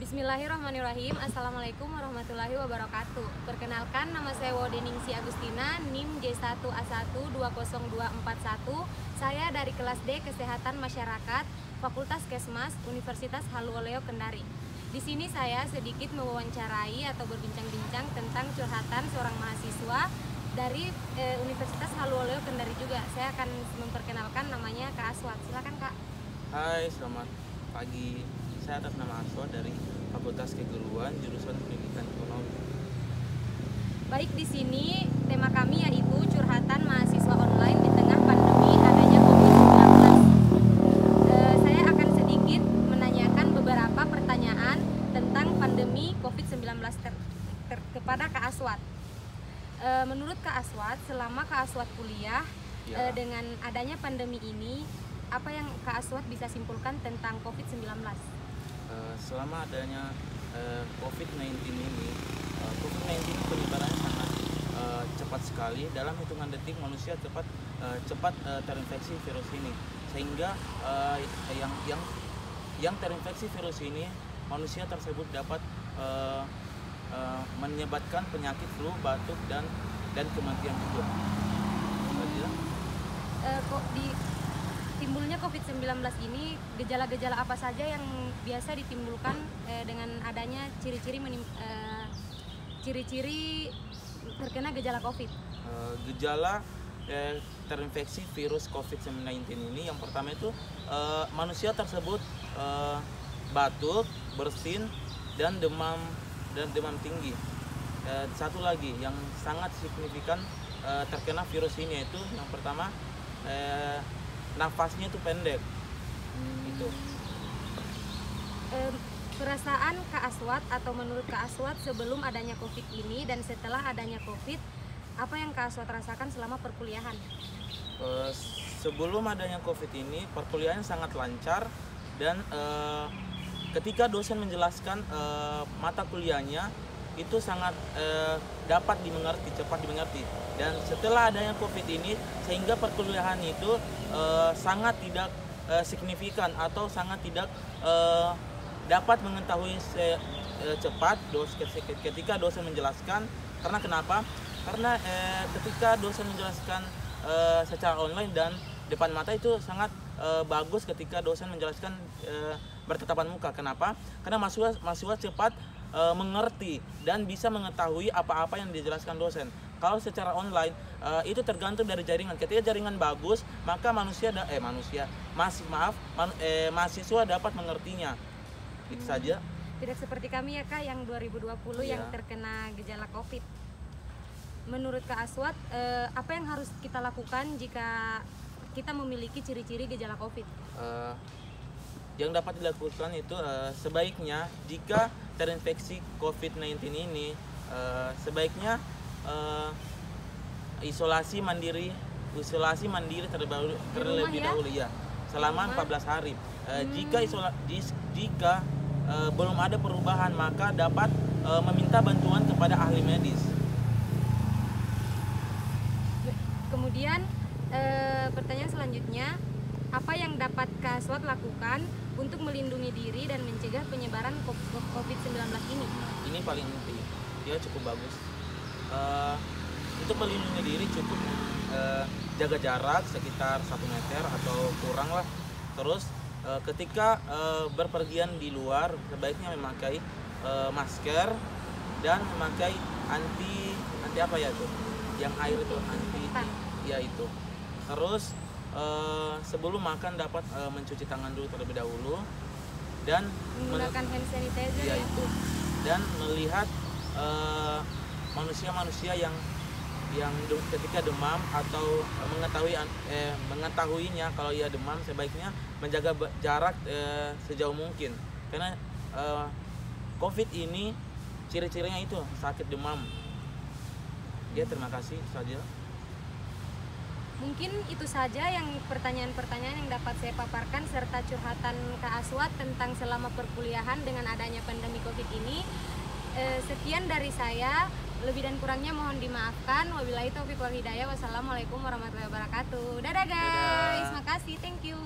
Bismillahirrahmanirrahim. Assalamualaikum warahmatullahi wabarakatuh. Perkenalkan, nama saya Wodeningsi Agustina, NIM J1A1202441. Saya dari kelas D Kesehatan Masyarakat, Fakultas Kesmas, Universitas Haluoleo Kendari. Di sini saya sedikit mewawancarai atau berbincang-bincang tentang curhatan seorang mahasiswa dari Universitas Haluoleo Kendari juga. Saya akan memperkenalkan, namanya Kak Aswat. Silakan Kak. Hai, selamat pagi. Saya atas nama Aswat dari Fakultas Keguruan, jurusan Pendidikan Ekonomi. Baik, di sini tema kami yaitu curhatan mahasiswa online di tengah pandemi adanya COVID-19. Saya akan sedikit menanyakan beberapa pertanyaan tentang pandemi COVID-19 kepada Kak Aswat. Menurut Kak Aswat, selama Kak Aswat kuliah, dengan adanya pandemi ini, apa yang Kak Aswat bisa simpulkan tentang COVID-19? Selama adanya COVID-19 ini, COVID-19 penyebarannya sangat cepat sekali. Dalam hitungan detik manusia cepat terinfeksi virus ini, sehingga yang terinfeksi virus ini, manusia tersebut dapat menyebabkan penyakit flu, batuk, dan kematian juga. Timbulnya COVID-19 ini, gejala-gejala apa saja yang biasa ditimbulkan dengan adanya ciri-ciri terkena gejala COVID? Gejala terinfeksi virus COVID-19 ini, yang pertama itu manusia tersebut batuk, bersin, dan demam tinggi. Satu lagi yang sangat signifikan terkena virus ini, yaitu yang pertama nafasnya itu pendek. Itu. Perasaan Kak Aswat atau menurut Kak Aswat sebelum adanya COVID ini dan setelah adanya COVID, apa yang Kak Aswat rasakan selama perkuliahan? Sebelum adanya COVID ini, perkuliahan sangat lancar, dan ketika dosen menjelaskan mata kuliahnya itu sangat dapat dimengerti, cepat dimengerti. Dan setelah adanya COVID ini, sehingga perkuliahan itu sangat tidak signifikan atau sangat tidak dapat mengetahui cepat ketika dosen menjelaskan. Karena kenapa? Karena ketika dosen menjelaskan secara online dan depan mata itu sangat bagus ketika dosen menjelaskan bertatapan muka. Kenapa? Karena mahasiswa cepat mengerti dan bisa mengetahui apa-apa yang dijelaskan dosen. Kalau secara online itu tergantung dari jaringan. Ketika jaringan bagus, maka mahasiswa dapat mengertinya. Itu saja. Tidak seperti kami ya Kak, yang 2020 yang terkena gejala COVID. Menurut Kak Aswat, apa yang harus kita lakukan jika kita memiliki ciri-ciri gejala COVID? Yang dapat dilakukan itu sebaiknya jika terinfeksi COVID-19 ini, sebaiknya isolasi mandiri terlebih dahulu ya, selama 14 hari. Jika belum ada perubahan, maka dapat meminta bantuan kepada ahli medis. Kemudian pertanyaan selanjutnya, apa yang dapat Kak Aswat lakukan untuk melindungi diri dan mencegah penyebaran COVID-19 ini? Ini paling penting, dia cukup bagus. Untuk melindungi diri cukup jaga jarak sekitar 1 meter atau kurang lah. Terus ketika berpergian di luar, sebaiknya memakai masker dan memakai anti apa ya tuh? Yang air itu ya itu. Terus sebelum makan dapat mencuci tangan dulu terlebih dahulu dan menggunakan hand sanitizer ya itu. Dan melihat manusia-manusia yang ketika demam atau mengetahuinya kalau ia demam, sebaiknya menjaga jarak sejauh mungkin, karena COVID ini ciri-cirinya itu sakit demam. Ya, terima kasih saja. Mungkin itu saja yang pertanyaan-pertanyaan yang dapat saya paparkan serta curhatan Kak Aswat tentang selama perkuliahan dengan adanya pandemi COVID ini. Sekian dari saya, lebih dan kurangnya mohon dimaafkan. Wabillahi taufiq wal hidayah. Wassalamualaikum warahmatullahi wabarakatuh. Dadah guys, makasih, thank you.